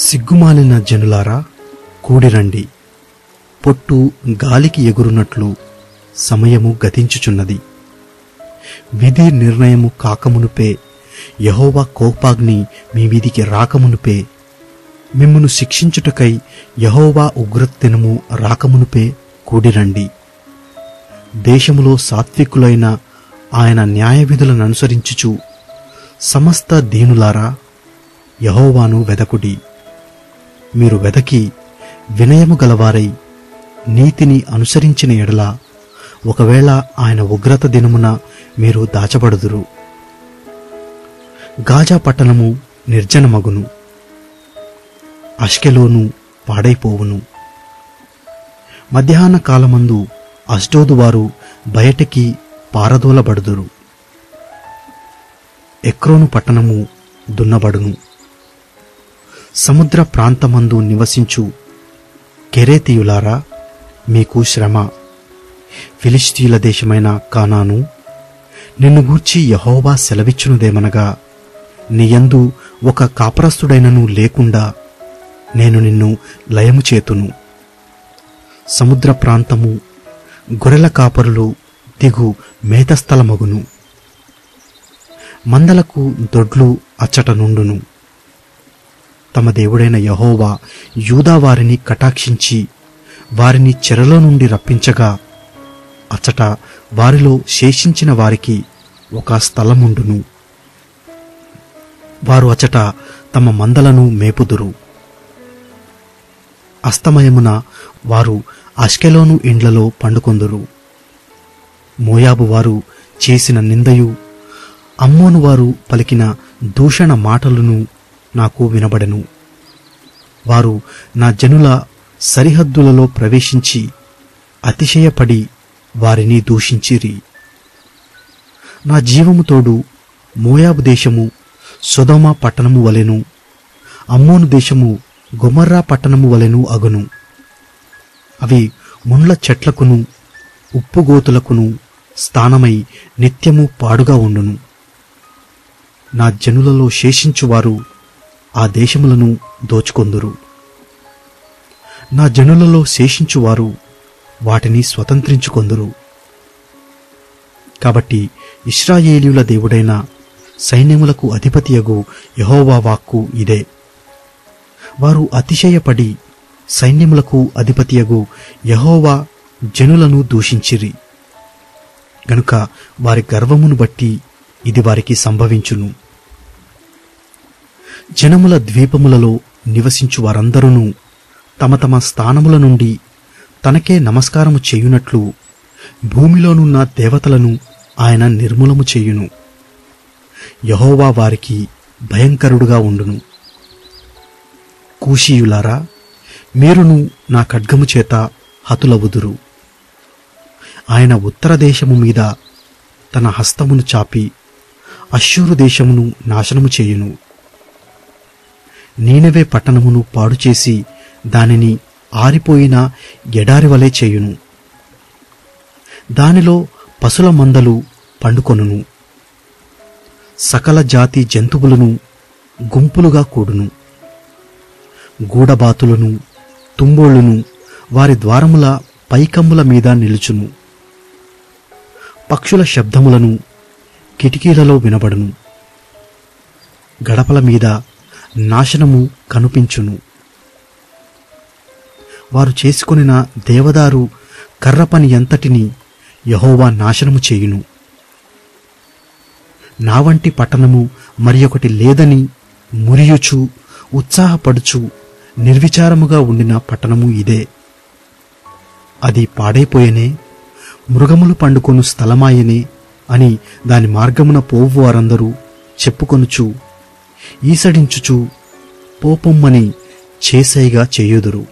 సిగ్గుమాలిన జనులారా, కూడిరండి. పొట్టు గాలికి ఎగురునట్లు సమయము గతించుచున్నది. విధి నిర్ణయము కాకమునుపే, యెహోవా కోపాగ్ని మీ మీదికి రాకమునుపే, మిమ్మును శిక్షించుటకై యెహోవా ఉగ్రదినము రాకమునుపే కూడిరండి. దేశములో సాత్వికులైన ఆయన న్యాయవిధులను అనుసరించుచు సమస్త దీనులారా, యెహోవాను వెదకుడి. మీరు వెదకి వినయము గలవారై నీతిని అనుసరించిన ఎడల ఒకవేళ ఆయన ఉగ్రత దినమున మీరు దాచబడుదురు. గాజా పట్టణము నిర్జనమగును, అష్కెలోను పాడైపోవును. మధ్యాహ్న కాలమందు అష్డోదు వారు బయటికి పారదోలబడుదురు. ఎక్రోను పట్టణము దున్నబడును. సముద్ర ప్రాంతమందు నివసించు కెరేతీయులారా, మీకు శ్రమ. ఫిలిష్తీయుల దేశమైన కానాను, నిన్ను గూర్చి యెహోవా సెలవిచ్చునుదేమనగా, నీయందు ఒక కాపరస్తుడైనను లేకుండా నేను నిన్ను లయము చేతును. సముద్ర ప్రాంతము గొర్రెల కాపరులు దిగు మేతస్థలమగును. మందలకు దొడ్లు అచ్చట నుండును. తమ దేవుడైన యెహోవా యూదా వారిని కటాక్షించి వారిని చెరలో నుండి రప్పించగా, అచ్చట వారిలో శేషించిన వారికి ఒక స్థలముండును. వారు అచ్చట తమ మందలను మేపుదురు. అస్తమయమున వారు అష్కెలోను ఇండ్లలో పండుకొందురు. మోయాబు వారు చేసిన నిందయు, అమ్మోను వారు పలికిన దూషణ మాటలను నాకు వినబడెను. వారు నా జనుల సరిహద్దులలో ప్రవేశించి అతిశయపడి వారిని దూషించిరి. నా జీవము తోడు మోయాబు దేశము సొదొమ పట్టణము వలెను, అమ్మోను దేశము గొమొర్రా పట్టణము వలెను అగును. అవి ముండ్ల చెట్లకును ఉప్పుగోతులకును స్థానమై నిత్యము పాడుగా ఉండును. నా జనులలో శేషించువారు ఆ దేశములను దోచుకొందురు. నా జనులలో శేషించువారు వాటిని స్వతంత్రించుకొందురు. కాబట్టి ఇశ్రాయేలీయుల దేవుడైన సైన్యములకు అధిపతియగు యెహోవా వాక్కు ఇదే. వారు అతిశయపడి సైన్యములకు అధిపతియగు యెహోవా జనులను దూషించిరి గనుక వారి గర్వమును బట్టి ఇది వారికి సంభవించును. జనముల ద్వీపములలో నివసించు వారందరూ తమ తమ స్థానముల నుండి తనకే నమస్కారము చేయునట్లు భూమిలోనున్న దేవతలను ఆయన నిర్మూలము చేయును. యెహోవా వారికి భయంకరుడుగా ఉండును. కూషీయులారా, మీరును నా ఖడ్గము చేత హతులవుదురు. ఆయన ఉత్తర దేశము మీద తన హస్తమును చాపి అష్షూరు దేశమును నాశనము చేయును. నీనెవే పట్టణమును పాడుచేసి దానిని ఆరిపోయిన ఎడారి వలె చేయును. దానిలో పశుల మందలు పండుకొనును. సకల జాతి జంతువులను గుంపులుగా కూడును. గూడబాతులను తుంబోళ్లును వారి ద్వారముల పైకమ్ముల మీద నిలుచును. పక్షుల శబ్దములను కిటికీలలో వినబడును. గడపల మీద నాశనము కనుపించును. వారు చేసుకొనిన దేవదారు కర్రపని ఎంతటిని యెహోవా నాశనము చేయును. నా వంటి పట్టణము మరి ఒకటి లేదని మురియుచు ఉత్సాహపడుచు నిర్విచారముగా ఉండిన పట్టణము ఇదే. అది పాడైపోయేనే, మృగములు పండుకొను స్థలమాయనే అని దాని మార్గమున పోవు వారందరూ చెప్పుకొనుచు ఈసడించుచు పోపొమ్మని చేసైగా చేయుదురు.